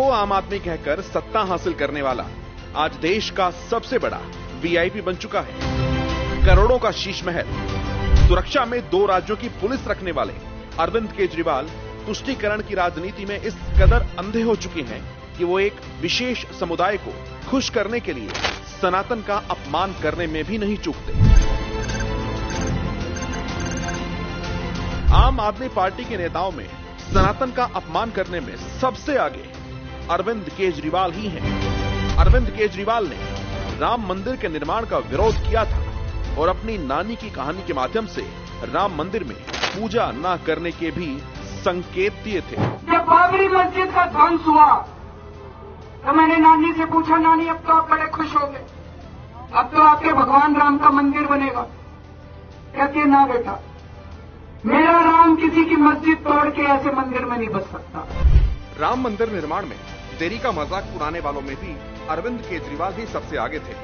को आम आदमी कहकर सत्ता हासिल करने वाला आज देश का सबसे बड़ा वीआईपी बन चुका है। करोड़ों का शीश महल, सुरक्षा में 2 राज्यों की पुलिस रखने वाले अरविंद केजरीवाल तुष्टीकरण की राजनीति में इस कदर अंधे हो चुके हैं कि वो एक विशेष समुदाय को खुश करने के लिए सनातन का अपमान करने में भी नहीं चूकते। आम आदमी पार्टी के नेताओं में सनातन का अपमान करने में सबसे आगे अरविंद केजरीवाल ही हैं। अरविंद केजरीवाल ने राम मंदिर के निर्माण का विरोध किया था और अपनी नानी की कहानी के माध्यम से राम मंदिर में पूजा न करने के भी संकेत दिए थे। जब बाबरी मस्जिद का ध्वंस हुआ तो मैंने नानी से पूछा, नानी अब तो आप बड़े खुश हो गए, अब तो आपके भगवान राम का मंदिर बनेगा। कहती है, ना बेटा, मेरा राम किसी की मस्जिद तोड़ के ऐसे मंदिर में नहीं बस सकता। राम मंदिर निर्माण में देरी का मजाक उड़ाने वालों में भी अरविंद केजरीवाल ही सबसे आगे थे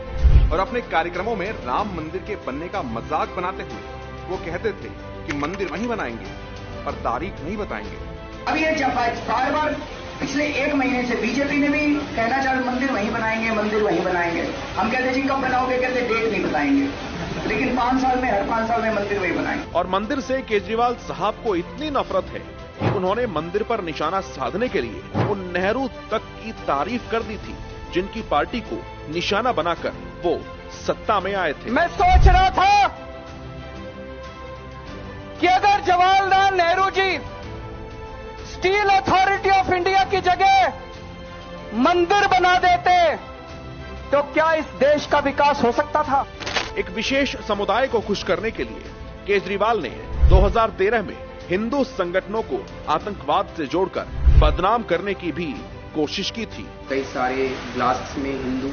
और अपने कार्यक्रमों में राम मंदिर के बनने का मजाक बनाते हुए वो कहते थे कि मंदिर वहीं बनाएंगे पर तारीख नहीं बताएंगे। अब ये जब बार बार पिछले 1 महीने से बीजेपी ने भी कहना चाहा मंदिर वहीं बनाएंगे, मंदिर वहीं बनाएंगे। हम कहते जी कब बनाओगे, कहते डेट नहीं बताएंगे, लेकिन 5 साल में, हर 5 साल में मंदिर वहीं बनाएंगे। और मंदिर से केजरीवाल साहब को इतनी नफरत है कि उन्होंने मंदिर पर निशाना साधने के लिए उन नेहरू तक की तारीफ कर दी थी जिनकी पार्टी को निशाना बनाकर वो सत्ता में आए थे। मैं सोच रहा था कि अगर Jawaharlal Nehru ji steel authority of India की जगह मंदिर बना देते तो क्या इस देश का विकास हो सकता था। एक विशेष समुदाय को खुश करने के लिए केजरीवाल ने 2013 में हिंदू संगठनों को आतंकवाद से जोड़कर बदनाम करने की भी कोशिश की थी। कई सारे ब्लास्ट्स में हिंदू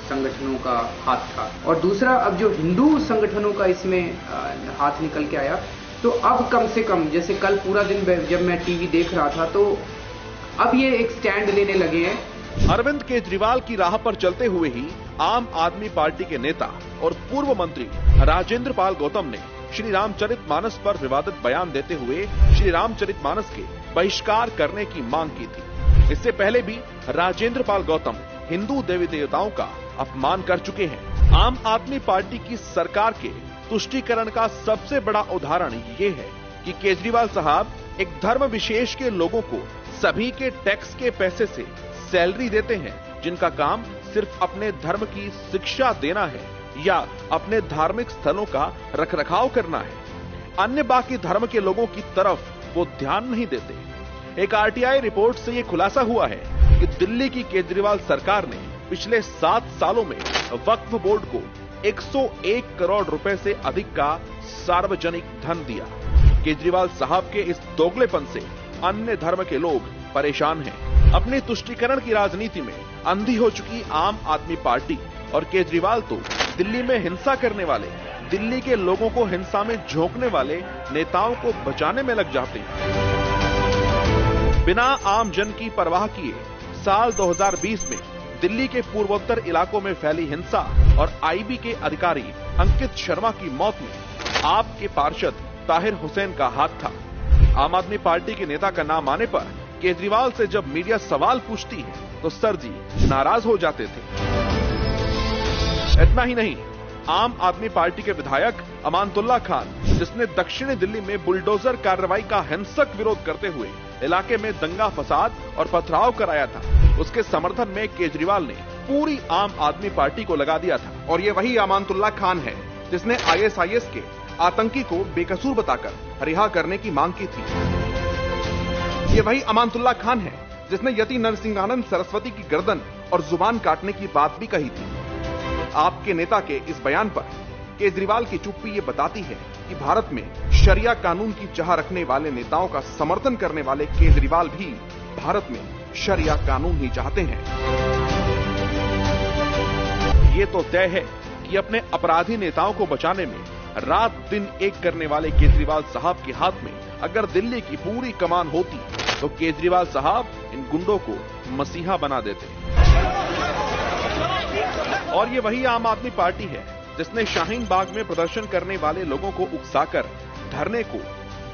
संगठनों का हाथ था और दूसरा अब जो हिंदू संगठनों का इसमें हाथ निकल के आया, तो अब कम से कम जैसे कल पूरा दिन जब मैं टीवी देख रहा था तो अब ये एक स्टैंड लेने लगे हैं। अरविंद केजरीवाल की राह पर चलते हुए ही आम आदमी पार्टी के नेता और पूर्व मंत्री राजेंद्र पाल गौतम ने श्री रामचरितमानस पर विवादित बयान देते हुए श्री रामचरितमानस के बहिष्कार करने की मांग की थी। इससे पहले भी राजेंद्र पाल गौतम हिंदू देवी देवताओं का अपमान कर चुके हैं। आम आदमी पार्टी की सरकार के तुष्टीकरण का सबसे बड़ा उदाहरण ये है कि केजरीवाल साहब एक धर्म विशेष के लोगों को सभी के टैक्स के पैसे से सैलरी देते हैं जिनका काम सिर्फ अपने धर्म की शिक्षा देना है या अपने धार्मिक स्थलों का रखरखाव करना है। अन्य बाकी धर्म के लोगों की तरफ वो ध्यान नहीं देते। एक आरटीआई रिपोर्ट से ये खुलासा हुआ है कि दिल्ली की केजरीवाल सरकार ने पिछले 7 सालों में वक्फ बोर्ड को 101 करोड़ रुपए से अधिक का सार्वजनिक धन दिया। केजरीवाल साहब के इस दोगलेपन से अन्य धर्म के लोग परेशान हैं। अपनी तुष्टीकरण की राजनीति में अंधी हो चुकी आम आदमी पार्टी और केजरीवाल तो दिल्ली में हिंसा करने वाले, दिल्ली के लोगों को हिंसा में झोंकने वाले नेताओं को बचाने में लग जाते हैं। बिना आम जन की परवाह किए साल 2020 में दिल्ली के पूर्वोत्तर इलाकों में फैली हिंसा और आईबी के अधिकारी अंकित शर्मा की मौत में आपके पार्षद ताहिर हुसैन का हाथ था। आम आदमी पार्टी के नेता का नाम आने पर केजरीवाल से जब मीडिया सवाल पूछती है तो सर जी नाराज हो जाते थे। इतना ही नहीं, आम आदमी पार्टी के विधायक अमानतुल्लाह खान, जिसने दक्षिणी दिल्ली में बुलडोजर कार्रवाई का हिंसक विरोध करते हुए इलाके में दंगा फसाद और पथराव कराया था, उसके समर्थन में केजरीवाल ने पूरी आम आदमी पार्टी को लगा दिया था। और ये वही अमानतुल्लाह खान है जिसने आईएसआईएस के आतंकी को बेकसूर बताकर रिहा करने की मांग की थी। ये वही अमानतुल्लाह खान है जिसने यति नरसिंहानंद सरस्वती की गर्दन और जुबान काटने की बात भी कही थी। आपके नेता के इस बयान पर केजरीवाल की चुप्पी ये बताती है कि भारत में शरिया कानून की चाह रखने वाले नेताओं का समर्थन करने वाले केजरीवाल भी भारत में शरिया कानून ही चाहते हैं। ये तो तय है कि अपने अपराधी नेताओं को बचाने में रात दिन एक करने वाले केजरीवाल साहब के हाथ में अगर दिल्ली की पूरी कमान होती तो केजरीवाल साहब इन गुंडों को मसीहा बना देते। और ये वही आम आदमी पार्टी है जिसने शाहीन बाग में प्रदर्शन करने वाले लोगों को उकसाकर धरने को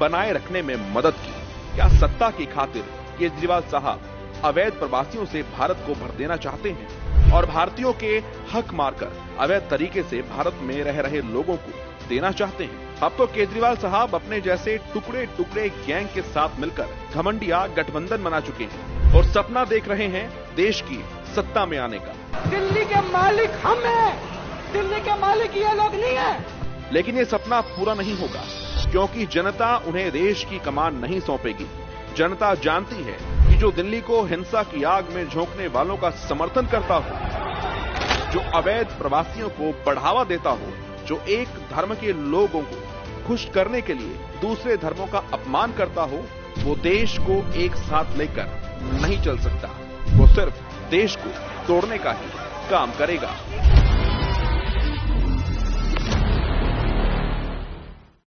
बनाए रखने में मदद की। क्या सत्ता की खातिर केजरीवाल साहब अवैध प्रवासियों से भारत को भर देना चाहते हैं और भारतीयों के हक मारकर अवैध तरीके से भारत में रह रहे लोगों को देना चाहते हैं। अब तो केजरीवाल साहब अपने जैसे टुकड़े टुकड़े गैंग के साथ मिलकर घमंडिया गठबंधन बना चुके हैं और सपना देख रहे हैं देश की सत्ता में आने का। दिल्ली के मालिक हम हैं, दिल्ली के मालिक ये लोग नहीं है। लेकिन ये सपना पूरा नहीं होगा, क्योंकि जनता उन्हें देश की कमान नहीं सौंपेगी। जनता जानती है कि जो दिल्ली को हिंसा की आग में झोंकने वालों का समर्थन करता हो, जो अवैध प्रवासियों को बढ़ावा देता हो, जो एक धर्म के लोगों को खुश करने के लिए दूसरे धर्मों का अपमान करता हो, वो देश को एक साथ लेकर नहीं चल सकता। वो सिर्फ देश को तोड़ने का ही काम करेगा।